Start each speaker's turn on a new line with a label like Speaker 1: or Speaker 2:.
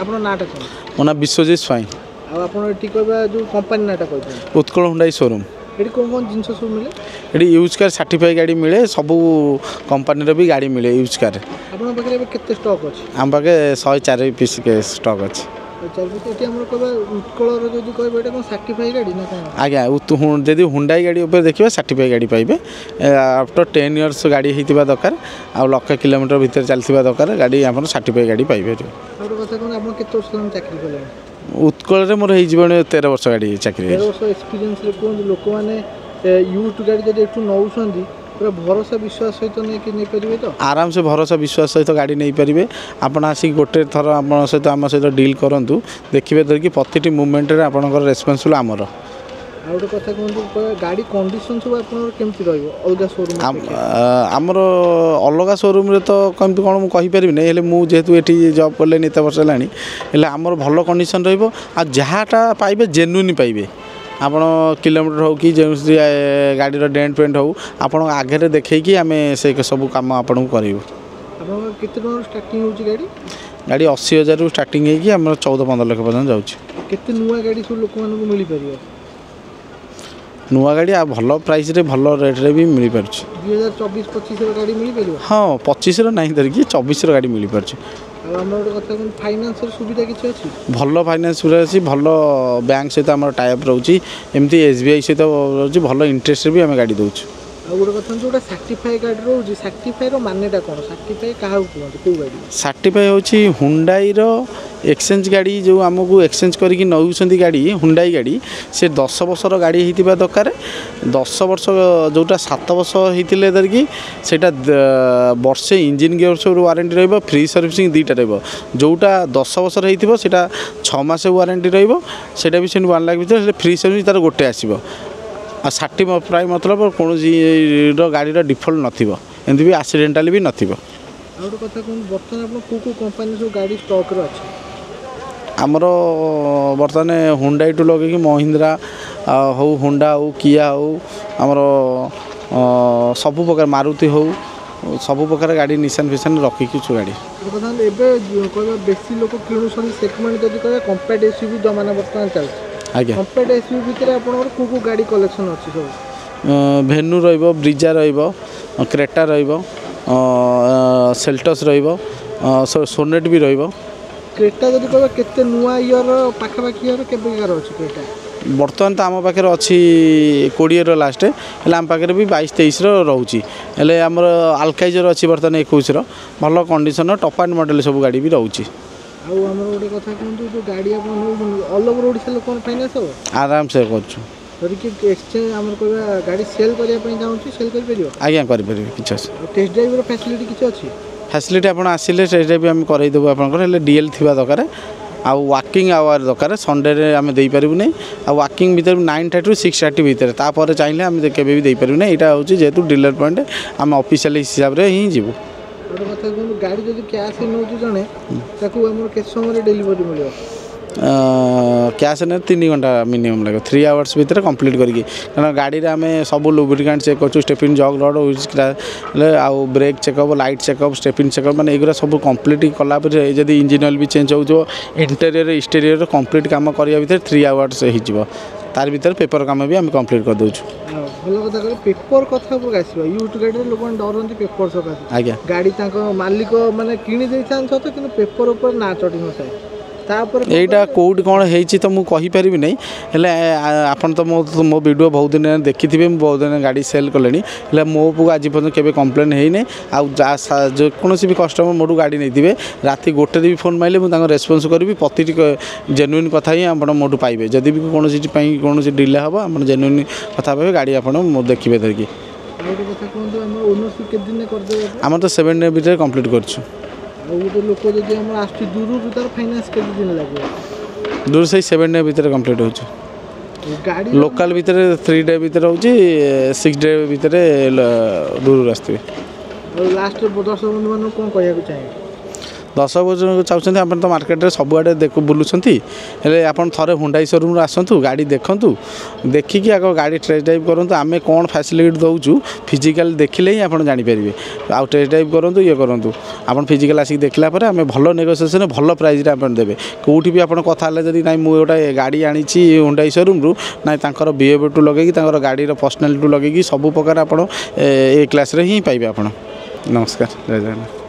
Speaker 1: आपन नाटा कोन
Speaker 2: मो ना विश्वजीत स्वाई
Speaker 1: आ आपन एठी कहबा जो कंपनी नाटा कहबे
Speaker 2: उत्कल हुंडाई शोरूम
Speaker 1: एठी कोन जिंस सब मिले
Speaker 2: एटी यूज कार सर्टिफाई गाड़ी मिले सबू कंपनी रो भी गाड़ी मिले यूज कार
Speaker 1: आपन पाखे केते स्टॉक अछि
Speaker 2: हम पाखे 104 पीस के स्टॉक अछि
Speaker 1: एठी हमर कहबा उत्कल रो जो कहबे एटा कोन सर्टिफाई गाड़ी ना कोन
Speaker 2: आज्ञा जदि हुंडाई गाड़ी ऊपर देखिबा सर्टिफाई गाड़ी पाइबे आफ्टर 10 इयर्स गाड़ी हेतिबा दरकार आ लाख किलोमीटर भीतर चलथिबा दरकार गाड़ी आपन सर्टिफाई गाड़ी पाइबे
Speaker 1: और कथा कोन आपन केते वर्ष हम चाकरी करले
Speaker 2: उत्कल रे मोर हेइ जीवन 13 वर्ष गाड़ी चाकरी
Speaker 1: 13 वर्ष एक्सपीरियंस रे कोन लोक माने यूज गाड़ी जदि एठू नौसंदी पूरा भरोसा विश्वास सहित नहीं कि नहीं परिबे तो आराम
Speaker 2: से भरोसा विश्वास सहित गाड़ी नहीं पारे आपड़ आसिक गोटे थर आप सहित आम सहित डील करूँ देखिए धरिकी प्रति मुवमेंट रे आपनकर रेस्पॉन्सिबल आमर
Speaker 1: आ गोटे कथा कहूँ गाड़ी कंडीशन सब आपनकर केमती रहइबो अलगा शोरूम
Speaker 2: आमर अलग शोरूम रे तो कमती कौन मुझे कहीपरि ना हेले मु जेहेतु ये जॉब कले एत वर्ष है आमर भल कंडीशन रहिबो आ जहाँटा पाइबे जेन्युइन पाइबे आपण किलोमीटर हो कि जो गाड़ी डेंट पेंट हो आपण आगे देखी आम से सब कम आपन को
Speaker 1: स्टार्टिंग होची गाड़ी
Speaker 2: गाड़ी 80,000 रु स्टार्टिंग है कि आम 14-15 लाख पर्यटन जाऊँ
Speaker 1: केते नुआ गाड़ी सब लोक मानक मिल परियो
Speaker 2: नुआ गाड़ी आ भल प्राइस रे भल रेट रे भी मिल पार
Speaker 1: 2024-25 रो गाड़ी मिल परियो
Speaker 2: हाँ 25 रो नहीं धरिकी 24 रो गाड़ी मिल पार
Speaker 1: फाइनान्स सुविधा किसी अच्छी
Speaker 2: भल फाइनान्स सुविधा अच्छी भल बैंक सहित आम टाइप रोचे एमती SBI सहित रोचे भल इंटरेस्ट भी आम गाड़ी दौर
Speaker 1: गोटे कथा जो सर्टिफाई गाड़ी रोचे सर्टिफाई मानेटा कौन सर्टिफाई क्या कहते गाड़ी
Speaker 2: सर्टिफाई होची हुंडाई रो एक्सचेंज गाड़ी जो आमको एक्सचेंज करके नौकरी गाड़ी हुंडाई गाड़ी से 10 वर्षर गाड़ी होता दरकार 10 वर्ष जोटा 7 वर्ष होते धरिकी से वर्षे इंजिन गियर सब वारंटी रही फ्री सर्विसिंग दुईटा रोटा 10 वर्षर होता 6 मास वारंटी रहा भी 1 लाख भर फ्री सर्विस तार गोटे आसो आ साठी प्राय मतलब कौन गाड़ी डिफल्ट नथी भी एक्सीडेंटल भी नथी
Speaker 1: कथा बर्तमान को कंपनी सब गाड़ी स्टॉक रे अछि
Speaker 2: आमर बर्तमान हुंडाई टू लगे महिंद्रा हो होंडा हो किया हो आमर सबु प्रकार मारुति हो सबु प्रकार गाड़ी निशान फिशान रखिकी छु गाड़ी
Speaker 1: बेसी लोक किणुछन सेगमेंट जदि कहे कॉम्पैक्ट एसयूवी जमाना बर्तमान चलछि
Speaker 2: आज्ञा
Speaker 1: कॉम्पैक्ट एसयूवी भितर आपन को गाड़ी कलेक्शन अछि सब
Speaker 2: भेन्यू रहिबो ब्रिजा रहिबो क्रेटा रहिबो सेल्टस रहिबो सोनेट भी रहिबो
Speaker 1: क्रेटा जदि कहे केते नुआ ईयर पाखा पाखी ईयर केबे कार अछि क्रेटा
Speaker 2: बर्तमान तो आम पाखे अच्छी 20 रो लास्ट है आम पाखे भी 22-23 रोचे हेल्ले आमर आल्काइजर अच्छी बर्तमान 21 भल कंडीशन टॉप एंड मॉडल सब गाड़ी भी रोचे
Speaker 1: गोटे कथा कहूँ जो गाड़ी ऑल ओवर ओडिशा लोक फाइनान्स हो
Speaker 2: आराम से कर
Speaker 1: एक्सचेंज आम कह गाड़ी सेल करने चाहूँ सेल कर
Speaker 2: आज्ञा करें कि
Speaker 1: टेस्ट ड्राइव फैसिलिटी किसी अच्छी
Speaker 2: फैसिलिटी आप आसिले टेस्ट ड्राइव आम करदेबू आपंकर डीएल थी दरकार आ वाकिंग आवर दरकार संडे आम देपारू नहीं आ वाकिंग भर 9:30 to 6:30 भितर तापर चाहिए आम केवे भी देपारू नहीं यहाँ हूँ जेहेतु डीलर पॉइंट आम ऑफिशियल हिसाब से ही जीवु
Speaker 1: कथा कहूँ गाड़ी जब कैश नौ जड़े के समय डेलीवरी मिले
Speaker 2: कैश ने 3 घंटा मिनिमम लगे 3 आवर्स भितर कंप्लीट करके कारण गाड़ी रे आम सब लुब्रिकेंट चेक कर स्टेपिन जग रड आउ brake checkup light checkup stepney checkup मैंने एगुरा सब कंप्लीट कलापर जब इंजिन ऑयल भी चेंज हो इंटेरियर एक्सटेरियर कंप्लीट काम करने भर 3 आवर्स हो तार भीतर पेपर काम भी आम कंप्लीट कर दौचु
Speaker 1: भल कथा पेपर कथा आसो यूट गाड़ी लोक डरती पेपर सकाशे
Speaker 2: आज्ञा गाड़ी
Speaker 1: मालिक मैंने किणी सत कि पेपर उपर ना चढ़ी नए
Speaker 2: यहीटा कौट कौन होती तो मुझे कहीपरि नहीं आपन तो मो वीडियो बहुत दिन देखी थे बहुत दिन गाड़ी सेल कले मो पु आज पर्यटन केवे कम्प्लेन है जेकोसी भी कस्टमर मोटू गाड़ी नहीं थे राति 1 भी फोन मारे मुझे रेस्पन्स करी प्रति जेन्युइन कथा ही आप मोटू पाइबे जदि भी कौन डिले हम आप जेन्युइन कथा पाइबे गाड़ी आप देखिए धरिकी आम तो 7 डे भर कम्प्लीट कर
Speaker 1: गोटे लोक जब आम आस दूर तार फाइनान्स के दिन लगे
Speaker 2: दूर से 7 डे भर कम्प्लीट हो
Speaker 1: गाड़ी
Speaker 2: लोकल भीतर 3 डे भर हो 6 डे भर दूर आसते
Speaker 1: लास्ट दर्शक बंधु मान कौन कह चाहिए
Speaker 2: 10 ବର୍ଷ ଚାହୁଁଛନ୍ତି ଆପଣ ତ ମାର୍କେଟରେ ସବୁଆଡ଼େ ବୁଲୁଛନ୍ତି ହେଲେ ଆପଣ ଥରେ ହୁଣ୍ଡାଇ ସୋରୁମ୍ରୁ ଆସନ୍ତୁ ଗାଡ଼ି ଦେଖନ୍ତୁ ଦେଖିକି ଆଗ ଗାଡ଼ି ଟେଷ୍ଟ ଡ୍ରାଇଭ୍ କରନ୍ତୁ ଆମେ କ'ଣ ଫ୍ୟାସିଲିଟି ଦେଉଛୁ ଫିଜିକାଲି ଦେଖିଲେ ହିଁ ଆପଣ ଜାଣିପାରିବେ ଆଉ ଟେଷ୍ଟ ଡ୍ରାଇଭ୍ କରନ୍ତୁ ଇଏ କରନ୍ତୁ ଆପଣ ଫିଜିକାଲ ଆସିକି ଦେଖିଲା ପରେ ଆମେ ଭଲ ନେଗୋସିଏସନ୍ ଭଲ ପ୍ରାଇସ୍ରେ ଆପଣ ଦେବେ କେଉଁଠି ବି ଆପଣ କଥା ହେଲେ ଯଦି ନାଇଁ ମୁଁ ଗୋଟେ ଗାଡ଼ି ଆଣିଛି ହୁଣ୍ଡାଇ ସୋରୁମ୍ରୁ ନାଇଁ ତାଙ୍କର ବିହେଭିୟରଠୁ ଲଗେଇକି ତାଙ୍କର ଗାଡ଼ିର ପର୍ସନାଲିଟିଠୁ ଲଗେଇକି ସବୁ ପ୍ରକାର ଆପଣ ଏ କ୍ଲାସ୍ରେ ହିଁ ପାଇବେ ଆପଣ ନମସ୍କାର ଜୟ ଜଗନ୍ନାଥ।